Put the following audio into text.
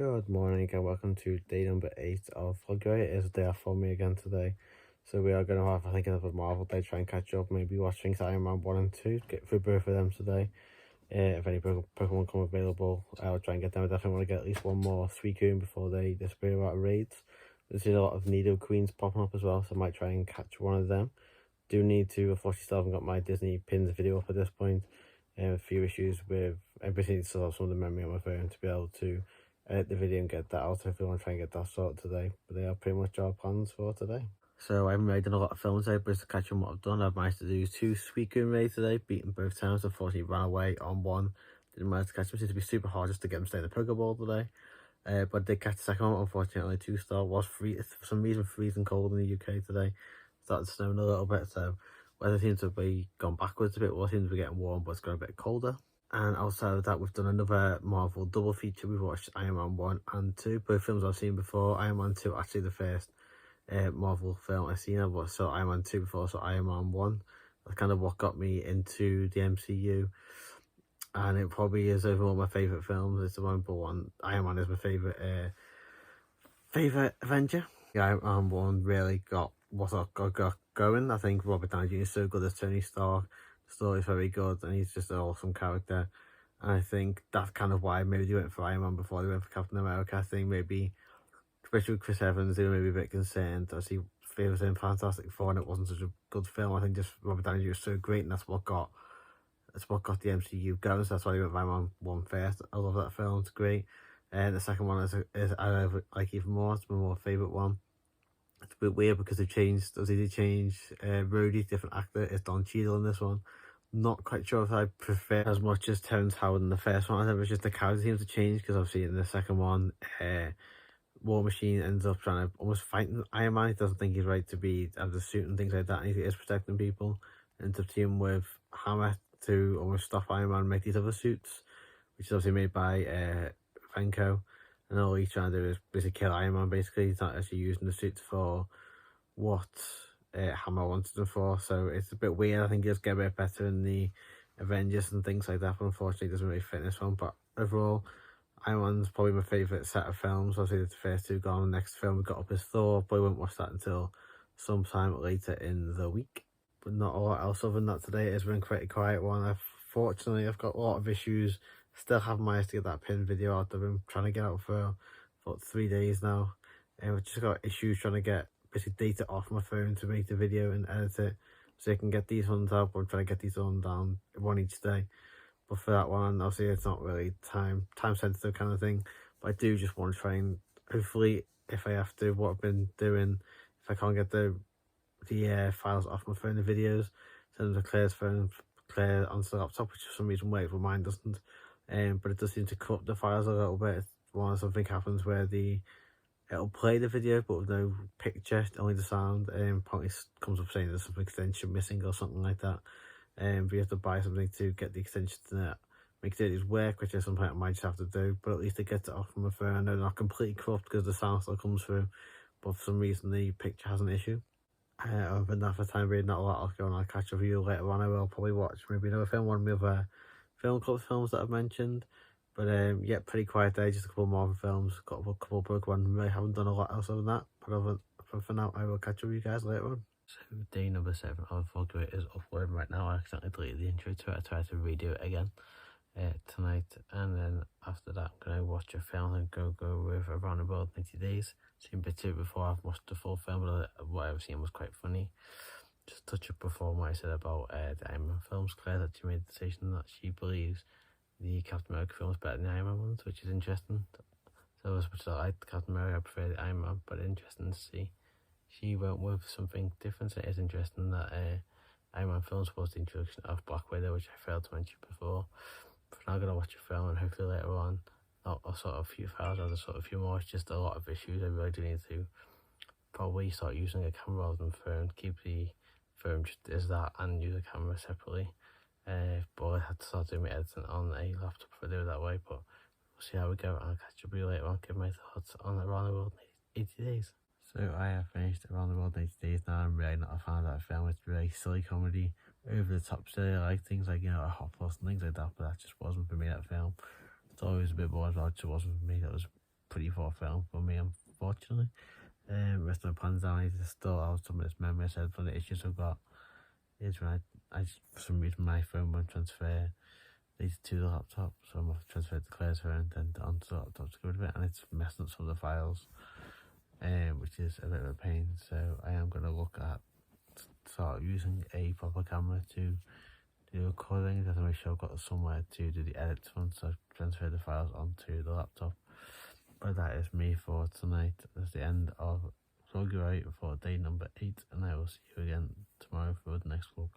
Good morning and welcome to day number 8 of Vlog-uary. It is a day off for me again today. So we are going to have, I think, another Marvel day, try and catch up, maybe watch things Ironman 1 and 2, get through both of them today. If any Pokemon come available, I'll try and get them. I definitely want to get at least one more Suicune before they disappear out of raids. There's a lot of Nido Queens popping up as well, so I might try and catch one of them. Do need to, unfortunately still haven't got my Disney pins video up at this point. A few issues with everything, still have some of the memory on my phone to be able to edit the video and get that out if we want to try and get that sorted today. But they are pretty much our plans for today. So I haven't really done a lot of films today, but just to catch on what I've done, I've managed to do 2 Suicune raids today, beating both times. Unfortunately ran away on one, didn't manage to catch them. It seems to be super hard just to get them to stay in the Pokeball today. But I did catch the second one, unfortunately 2-star. Was free for some reason freezing cold in the UK today. Started snowing a little bit, so weather seems to be gone backwards a bit. Well, it seems to be getting warm, but it's got a bit colder. And outside of that, we've done another Marvel double feature. We've watched Iron Man 1 and 2, both films I've seen before. Iron Man 2, actually the first Marvel film I've seen. I saw Iron Man 2 before, so Iron Man 1. That's kind of what got me into the MCU. And it probably is overall my favourite films. It's the number one. Iron Man is my favourite Avenger. Yeah, Iron Man 1 really got what I got going. I think Robert Downey Jr. is so good as Tony Stark. The story's very good, and he's just an awesome character. And I think that's kind of why maybe they went for Iron Man before they went for Captain America. I think maybe, especially with Chris Evans, they were maybe a bit concerned as he was in Fantastic Four and it wasn't such a good film. I think just Robert Downey Jr. was so great, and that's what got the MCU going. So that's why they went for Iron Man 1 first. I love that film; it's great. And the second one is I like even more. It's my more favourite one. It's a bit weird because they changed, Rhodey, different actor. It's Don Cheadle in this one. Not quite sure if I prefer as much as Terrence Howard in the first one. I think it was just the character seems to change, because obviously in the second one, War Machine ends up trying to almost fight Iron Man. He doesn't think he's right to have the suit and things like that, and he is protecting people. Ends up teaming with Hammer to almost stop Iron Man and make these other suits, which is obviously made by Venko. And all he's trying to do is basically kill Iron Man, basically. He's not actually using the suits for what Hammer wanted them for. So it's a bit weird. I think he'll get a bit better in the Avengers and things like that, but unfortunately it doesn't really fit in this one. But overall, Iron Man's probably my favourite set of films. Obviously the first two gone. The next film we got up is Thor. Probably won't watch that until sometime later in the week. But not a lot else other than that today. It's been quite a quiet one. Fortunately, I've got a lot of issues. Still haven't managed to get that pin video out. I've been trying to get out for about 3 days now. And I've just got issues trying to get basically data off my phone to make the video and edit it, so I can get these ones out. But I'm trying to get these on down one each day. But for that one, obviously it's not really time sensitive kind of thing. But I do just want to try and hopefully, if I have to, what I've been doing, if I can't get the files off my phone, the videos, send them to Claire's phone, Claire onto the laptop, which for some reason works, but mine doesn't. But it does seem to cut the files a little bit. Something happens where it'll play the video but with no picture, only the sound. Probably comes up saying there's some extension missing or something like that. But you have to buy something to get the extension to make it work, which is something I might just have to do. But at least it gets it off from my phone. I know they're not completely corrupt because the sound still comes through, but for some reason the picture has an issue. Other than that, for the time being, not a lot else going on. I'll catch up with you later on. I will probably watch maybe another film, one of the other film club films that I've mentioned. But yeah, pretty quiet day, just a couple more films, got a couple of Pokemon. Really haven't done a lot else other than that. But for now, I will catch up with you guys later on. So day number 7 of Vlog-uary is uploading right now. I accidentally deleted the intro to it. I tried to redo it again tonight, and then after that I'm going to watch a film and go with Around the World 90 Days. Seen bits of it before. I've watched the full film, but what I've seen was quite funny. Just touch up before what I said about the Iron Man films. Claire actually made the decision that she believes the Captain America film is better than the Iron Man ones, which is interesting. So as much as I like Captain America, I prefer the Iron Man, but interesting to see she went with something different. So it is interesting that Iron Man films was the introduction of Black Widow, which I failed to mention before. But now I'm going to watch a film, and hopefully later on I'll sort of a few files, I'll sort of a few more. It's just a lot of issues. I really do need to probably start using a camera rather than phone. Keep the phone just as that and use a camera separately. But I had to start doing my editing on a laptop if I do it that way. But we'll see how we go. I'll catch up with you later on, give my thoughts on Around the World 80 Days. So I have finished Around the World 80 Days now. I'm really not a fan of that film. It's really silly comedy, over the top silly. I like things like, a Hot Fuzz and things like that, but that just wasn't for me, that film. It's always a bit boring, but it just wasn't for me. That was pretty far film for me, unfortunately. Rest of my plans down, I need to store out some of this memory I said, but the issues I've got is when I just, for some reason, my phone won't transfer these to the laptop, so I'm going to transfer it to Claire's phone, then onto the laptop to go with it, and it's messing up some of the files, which is a bit of a pain. So I am going to look at start using a proper camera to do recording. I have to make sure I've got somewhere to do the edits once I transfer the files onto the laptop. But that is me for tonight. That's the end of Vlog-uary for day number 8, and I will see you again tomorrow for the next vlog.